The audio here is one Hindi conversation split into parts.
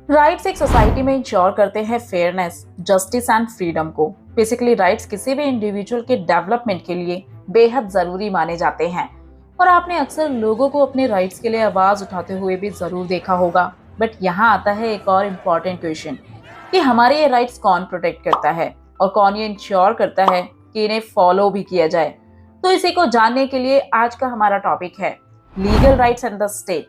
राइट्स एक सोसाइटी में इंश्योर करते हैं फेयरनेस, जस्टिस एंड फ्रीडम को। बेसिकली राइट्स किसी भी इंडिविजुअल के डेवलपमेंट के लिए बेहद जरूरी माने जाते हैं। और आपने अक्सर लोगों को अपने राइट्स के लिए आवाज उठाते हुए भी जरूर देखा होगा। बट यहाँ आता है एक और इम्पोर्टेंट क्वेश्चन कि हमारे ये राइट्स कौन प्रोटेक्ट करता है और कौन ये इंश्योर करता है कि इन्हें फॉलो भी किया जाए। तो इसी को जानने के लिए आज का हमारा टॉपिक है legal rights and the state.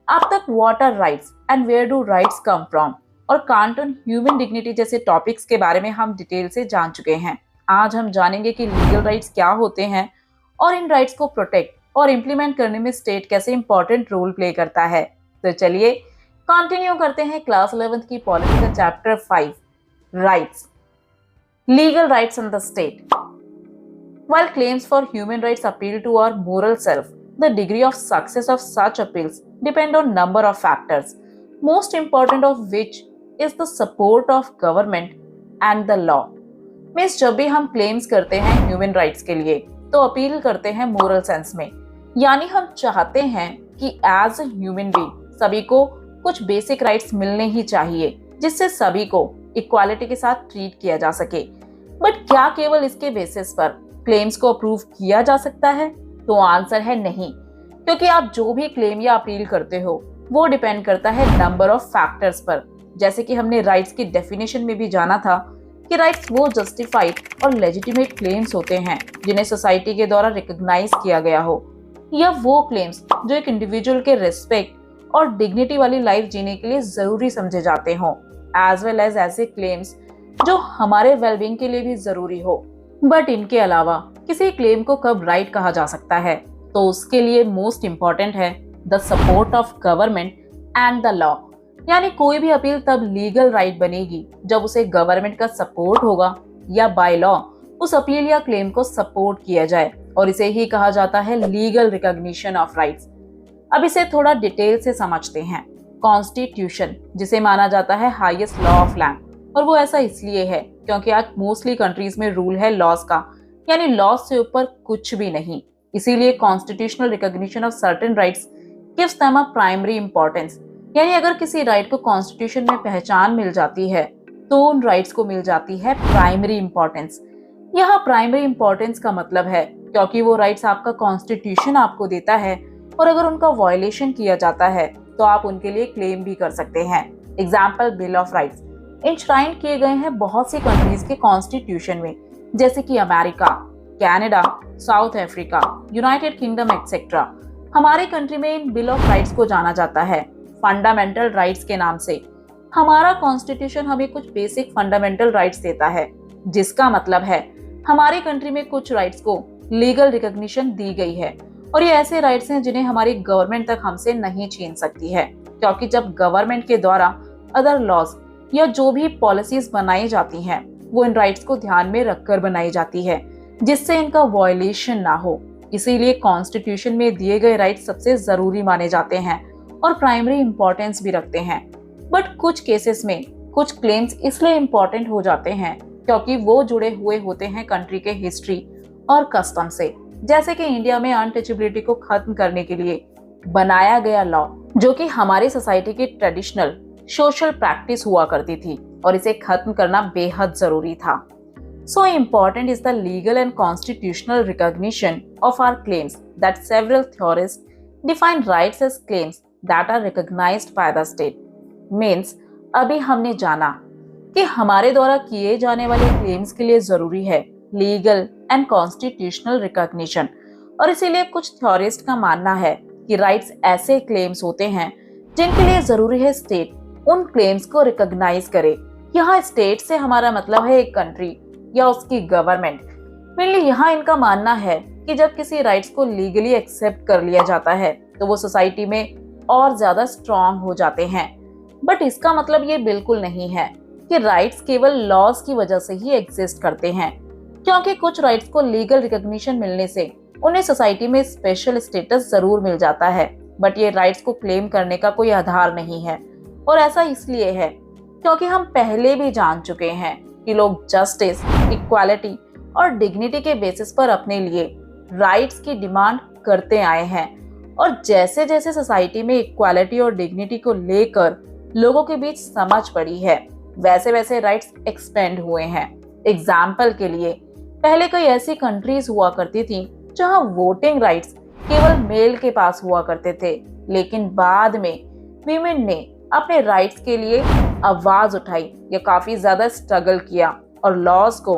अब तक water rights and where do rights come from और कांट ऑन ह्यूमन डिग्निटी जैसे टॉपिक्स के बारे में हम डिटेल से जान चुके हैं। आज हम जानेंगे कि लीगल राइट्स क्या होते हैं और इन राइट्स को प्रोटेक्ट और इम्प्लीमेंट करने में स्टेट कैसे इंपॉर्टेंट रोल प्ले करता है। तो चलिए कंटिन्यू करते हैं क्लास 11th की पॉलिटी का chapter 5 rights, legal rights and the state. While claims for human rights appeal to our moral self, the degree of success of such appeals depend on number of factors, most important of which is the support of government and the law. Means जब भी हम क्लेम्स करते हैं ह्यूमन राइट्स के लिए तो अपील करते हैं मोरल सेंस में, यानी हम चाहते हैं कि एज ए ह्यूमन बीइंग सभी को कुछ बेसिक राइट्स मिलने ही चाहिए जिससे सभी को इक्वालिटी के साथ ट्रीट किया जा सके। बट क्या केवल इसके बेसिस पर क्लेम्स को अप्रूव किया जा सकता है? तो आंसर है नहीं, क्योंकि आप जो भी क्लेम या अपील करते हो वो डिपेंड करता है नंबर ऑफ फैक्टर्स पर। जैसे कि हमने राइट्स की डेफिनेशन में भी जाना था कि राइट्स वो जस्टिफाइड और लेजिटिमेट क्लेम्स होते हैं जिन्हें सोसाइटी के द्वारा रिकॉग्नाइज किया गया हो, या वो क्लेम्स जो एक इंडिविजुअल के रिस्पेक्ट और डिग्निटी वाली लाइफ जीने के लिए जरूरी समझे जाते हो, एज वेल एज ऐसे क्लेम्स जो हमारे वेलबींग के लिए भी जरूरी हो। बट इनके अलावा किसी क्लेम को कब राइट कहा जा सकता है, तो उसके लिए मोस्ट इंपॉर्टेंट है the support of government and the law. यानी कोई भी अपील तब लीगल राइट बनेगी जब उसे गवर्नमेंट का सपोर्ट होगा या बाय लॉ उस अपील या क्लेम को सपोर्ट किया जाए, और इसे ही कहा जाता है लीगल रिकॉग्निशन ऑफ राइट्स। अब इसे थोड़ा डिटेल से समझते हैं। कॉन्स्टिट्यूशन जिसे माना जाता है हाईएस्ट लॉ ऑफ लैंड, और वो ऐसा इसलिए है क्योंकि आज मोस्टली कंट्रीज में रूल है लॉज का, यानी लॉज से ऊपर कुछ भी नहीं। इसीलिए constitutional recognition of certain rights gives them a primary importance. यानी अगर किसी राइट को कॉन्स्टिट्यूशन में पहचान मिल जाती है तो उन राइट्स को मिल जाती है प्राइमरी इंपॉर्टेंस। यहाँ प्राइमरी इंपॉर्टेंस का मतलब है क्योंकि वो राइट्स आपका कॉन्स्टिट्यूशन आपको देता है, और अगर उनका वायलेशन किया जाता है तो आप उनके लिए क्लेम भी कर सकते हैं। एग्जाम्पल बिल ऑफ राइट्स इंश्राइन किए गए हैं बहुत सी कंट्रीज के कॉन्स्टिट्यूशन में, जैसे कि America, Canada, south Africa, United kingdom etcetera. हमारे कंट्री में इन बिल ऑफ राइट्स को जाना जाता है फंडामेंटल राइट्स के नाम से। हमारा कॉन्स्टिट्यूशन हमें कुछ बेसिक फंडामेंटल राइट्स देता है, जिसका मतलब है हमारी कंट्री में कुछ राइट्स को लीगल रिकॉग्निशन दी गई है, और ये ऐसे राइट्स हैं जिन्हें हमारी गवर्नमेंट तक हमसे नहीं छीन सकती है, क्योंकि जब गवर्नमेंट के द्वारा अदर लॉज या जो भी पॉलिसीज बनाई जाती हैं वो इन राइट्स को ध्यान में रखकर बनाई जाती है जिससे इनका वायलेशन ना हो। इसीलिए कॉन्स्टिट्यूशन में दिए गए राइट्स सबसे जरूरी माने जाते हैं और प्राइमरी इंपॉर्टेंस भी रखते हैं। बट कुछ केसेस में कुछ क्लेम्स इसलिए इम्पोर्टेंट हो जाते हैं क्योंकि वो जुड़े हुए होते हैं कंट्री के हिस्ट्री और कस्टम से। जैसे कि इंडिया में अनटचेबिलिटी को खत्म करने के लिए बनाया गया लॉ, जो कि हमारी सोसाइटी की ट्रेडिशनल सोशल प्रैक्टिस हुआ करती थी, और इसे खत्म करना बेहद जरूरी था। So important is the legal and constitutional recognition of our claims that several theorists define rights as claims that are recognized by the state. Means अभी हमने जाना कि हमारे द्वारा किए जाने वाले क्लेम्स के लिए जरूरी है लीगल एंड कॉन्स्टिट्यूशनल रिकॉग्निशन, और इसीलिए कुछ थ्योरिस्ट का मानना है कि राइट्स ऐसे क्लेम्स होते हैं जिनके लिए जरूरी है स्टेट उन क्लेम्स को रिकॉग्नाइज करे। यहाँ स्टेट से हमारा मतलब है एक कंट्री या उसकी गवर्नमेंट। मेनली यहाँ इनका मानना है कि जब किसी राइट्स को लीगली एक्सेप्ट कर लिया जाता है तो वो सोसाइटी में और ज्यादा स्ट्रॉन्ग हो जाते हैं। बट इसका मतलब ये बिल्कुल नहीं है कि राइट्स केवल लॉज की वजह से ही एग्जिस्ट करते हैं, क्योंकि कुछ राइट्स को लीगल रिकॉग्निशन मिलने से उन्हें सोसाइटी में स्पेशल स्टेटस जरूर मिल जाता है, बट ये राइट्स को क्लेम करने का कोई आधार नहीं है। और ऐसा इसलिए है क्योंकि हम पहले भी जान चुके हैं कि लोग जस्टिस, इक्वालिटी और डिग्निटी के बेसिस पर अपने लिए राइट्स की डिमांड करते आए हैं, और जैसे जैसे सोसाइटी में इक्वालिटी और डिग्निटी को लेकर लोगों के बीच समझ पड़ी है, वैसे वैसे राइट्स एक्सपेंड हुए हैं। एग्जाम्पल के लिए, पहले कई ऐसी कंट्रीज हुआ करती थी जहां वोटिंग राइट्स केवल मेल के पास हुआ करते थे, लेकिन बाद में वीमेन ने अपने राइट्स के लिए आवाज उठाई या काफी ज्यादा स्ट्रगल किया और लॉज को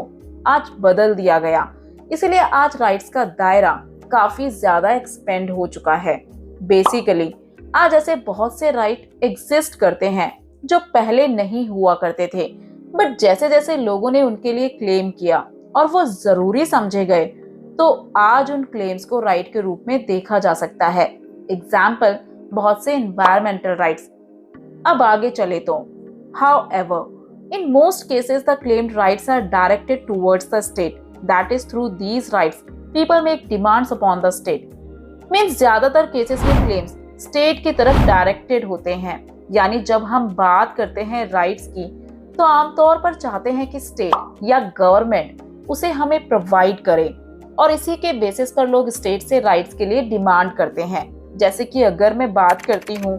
आज बदल दिया गया। इसीलिए आज राइट्स का दायरा काफी ज्यादा एक्सपेंड हो चुका है। बेसिकली आज ऐसे बहुत से राइट एग्जिस्ट करते हैं जो पहले नहीं हुआ करते थे, बट जैसे जैसे लोगों ने उनके लिए क्लेम किया और वो जरूरी समझे गए, तो आज उन क्लेम्स को राइट के रूप में देखा जा सकता है। एग्जाम्पल, बहुत से एनवायरमेंटल राइट्स। अब आगे चले तो, however, in most cases the claimed rights are directed towards the state. That is, through these rights people make demands upon the state. Means ज्यादातर केसेस में क्लेम्स स्टेट की तरफ डायरेक्टेड होते हैं, यानी जब हम बात करते हैं राइट्स की तो आमतौर पर चाहते हैं कि स्टेट या गवर्नमेंट उसे हमें प्रोवाइड करे, और इसी के बेसिस पर लोग स्टेट से राइट्स के लिए डिमांड करते हैं। जैसे कि अगर मैं बात करती हूँ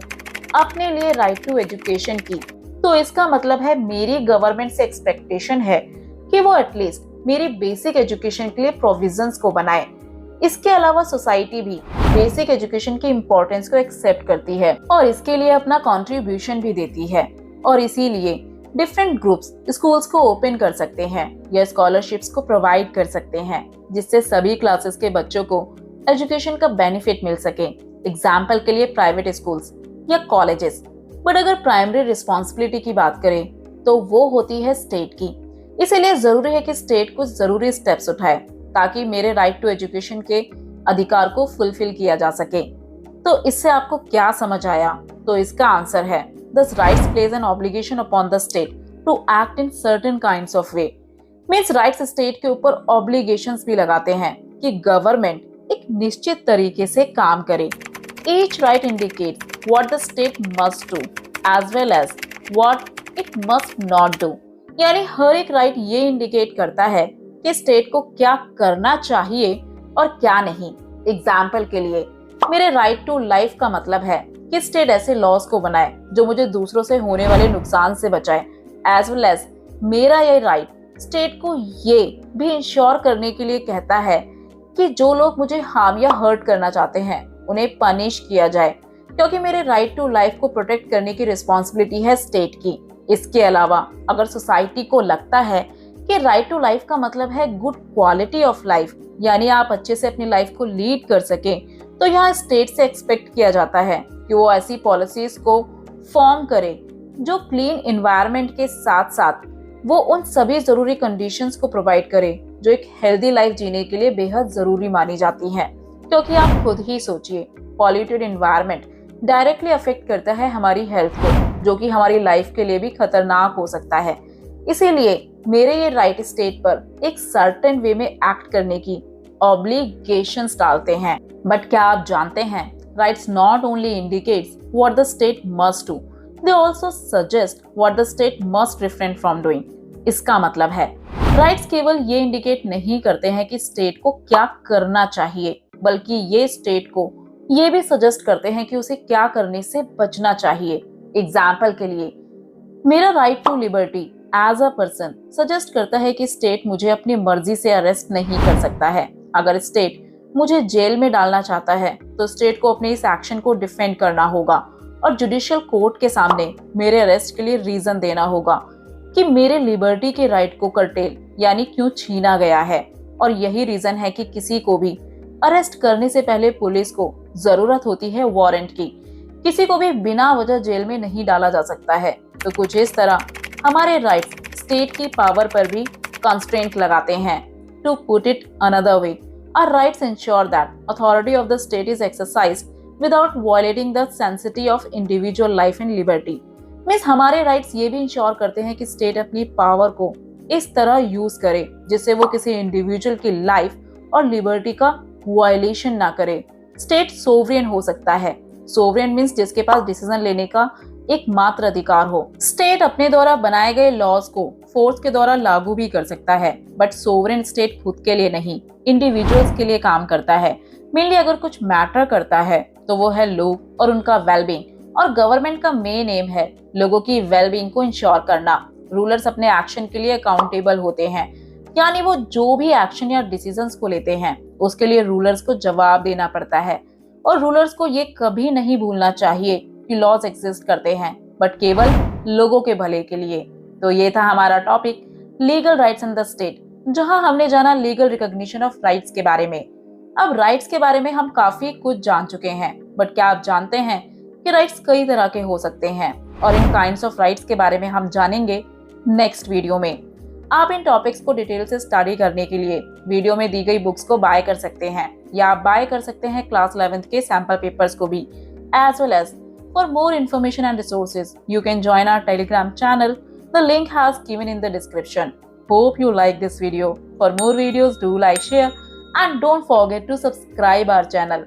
अपने लिए राइट टू एजुकेशन की, तो इसका मतलब है मेरी गवर्नमेंट से एक्सपेक्टेशन है कि वो एटलीस्ट मेरी बेसिक एजुकेशन के लिए प्रोविजंस को बनाए। इसके अलावा सोसाइटी भी बेसिक एजुकेशन की इम्पोर्टेंस को एक्सेप्ट करती है और इसके लिए अपना कंट्रीब्यूशन भी देती है, और इसीलिए डिफरेंट ग्रुप्स स्कूल्स को ओपन कर सकते हैं या स्कॉलरशिप्स को प्रोवाइड कर सकते हैं, जिससे सभी क्लासेस के बच्चों को एजुकेशन का बेनिफिट मिल सके। एग्जाम्पल के लिए प्राइवेट स्कूल्स या कॉलेजेस। बट अगर प्राइमरी रिस्पॉन्सिबिलिटी की बात करें तो वो होती है स्टेट की। इसीलिए जरूरी है कि स्टेट कुछ जरूरी स्टेप्स उठाए ताकि मेरे राइट टू एजुकेशन के अधिकार को फुलफिल किया जा सके। तो इससे आपको क्या समझ आया? तो इसका आंसर है, Thus rights plays an obligation upon the state to act in certain kinds of way. Means rights state के ऊपर ऑब्लिगेशंस भी लगाते हैं कि गवर्नमेंट एक निश्चित तरीके से काम करे। Each right indicates what the state must do as well as what it must not do. यानी हर एक राइट ये इंडिकेट करता है कि स्टेट को क्या करना चाहिए और क्या नहीं। एग्जाम्पल के लिए, मेरे राइट टू लाइफ का मतलब है कि स्टेट ऐसे लॉज को बनाए जो मुझे दूसरों से होने वाले नुकसान से बचाए, एज वेल एज मेरा ये राइट स्टेट को ये भी इंश्योर करने के लिए कहता है कि जो लोग मुझे हार्म या हर्ट करना चाहते हैं उन्हें पनिश किया जाए, क्योंकि मेरे राइट टू लाइफ को प्रोटेक्ट करने की रिस्पॉन्सिबिलिटी है स्टेट की। इसके अलावा अगर सोसाइटी को लगता है कि राइट टू लाइफ का मतलब है गुड क्वालिटी ऑफ लाइफ, यानी आप अच्छे से अपनी लाइफ को लीड कर सके, तो यहाँ स्टेट से एक्सपेक्ट किया जाता है कि वो ऐसी पॉलिसीज को फॉर्म करे जो क्लीन एनवायरनमेंट के साथ साथ वो उन सभी जरूरी कंडीशंस को प्रोवाइड करे जो एक हेल्दी लाइफ जीने के लिए बेहद जरूरी मानी जाती हैं। क्योंकि आप खुद ही सोचिए, पॉल्यूटेड एनवायरनमेंट डायरेक्टली अफेक्ट करता है हमारी हेल्थ को, जो कि हमारी लाइफ के लिए भी खतरनाक हो सकता है। इसीलिए मेरे ये राइट स्टेट पर एक सर्टेन वे में एक्ट करने की ऑब्लिगेशंस डालते हैं। बट क्या आप जानते हैं, rights not only indicates what the state must do, they also suggest what the state must refrain from doing. इसका मतलब है राइट्स केवल ये इंडिकेट नहीं करते हैं कि स्टेट को क्या करना चाहिए, बल्कि ये स्टेट को ये भी सजेस्ट करते हैं कि उसे क्या करने से बचना चाहिए। एग्जाम्पल के लिए, मेरा right to liberty as a person suggest करता है कि स्टेट मुझे अपनी मर्जी से अरेस्ट नहीं कर सकता है। अगर स्टेट मुझे जेल में डालना चाहता है तो स्टेट को अपने इस एक्शन को डिफेंड करना होगा और जुडिशियल कोर्ट के सामने मेरे अरेस्ट के लिए रीजन देना होगा कि मेरे लिबर्टी के राइट को कर्टेल यानी क्यों छीना गया है। और यही रीजन है कि किसी को भी अरेस्ट करने से पहले पुलिस को जरूरत होती है वारंट की। किसी को भी बिना वजह जेल में नहीं डाला जा सकता है। तो कुछ इस तरह हमारे राइट्स स्टेट की पावर पर भी कंस्ट्रेंट लगाते हैं। To put it another way, our rights ensure that authority of the state is exercised without violating the sanctity of individual life and liberty. Means हमारे राइट्स ये भी इंश्योर करते हैं कि स्टेट अपनी पावर को इस तरह यूज करे जिससे वो किसी इंडिविजुअल की लाइफ और लिबर्टी का वायलेशन ना करे। स्टेट सोवरेन हो सकता है। सोवरेन मीन्स जिसके पास डिसीजन लेने का एकमात्र अधिकार हो। स्टेट अपने द्वारा बनाए गए लॉज को फोर्स के द्वारा लागू भी कर सकता है, बट सोवरेन स्टेट खुद के लिए नहीं, इंडिविजुअल्स के लिए काम करता है। मेनली अगर कुछ मैटर करता है तो वो है लोग और उनका वेलबींग, और गवर्नमेंट का मेन एम है लोगों की वेलबींग को इंश्योर करना। रूलर्स अपने एक्शन के लिए अकाउंटेबल होते हैं, यानी वो जो भी एक्शन या डिसीजंस को लेते हैं उसके लिए रूलर्स को जवाब देना पड़ता है। और रूलर्स को ये कभी नहीं भूलना चाहिए कि लॉज एग्जिस्ट करते हैं बट केवल लोगों के भले के लिए। तो ये था हमारा topic legal rights in the state, जहां हमने जाना लीगल रिकॉग्निशन ऑफ राइट्स के बारे में। अब राइट्स के बारे में हम काफी कुछ जान चुके हैं, बट क्या आप जानते हैं कि राइट्स कई तरह के हो सकते हैं, और इन काइंड्स ऑफ राइट्स के बारे में हम जानेंगे नेक्स्ट वीडियो में। आप इन टॉपिक्स को डिटेल से स्टडी करने के लिए वीडियो में दी गई बुक्स को बाय कर सकते हैं, या आप बाय कर सकते हैं क्लास 11th के सैंपल पेपर्स को भी। As well as for more information and resources you can join our Telegram channel. The link has given in the description. Hope you like this video. For more videos, do like, share and don't forget to subscribe our channel.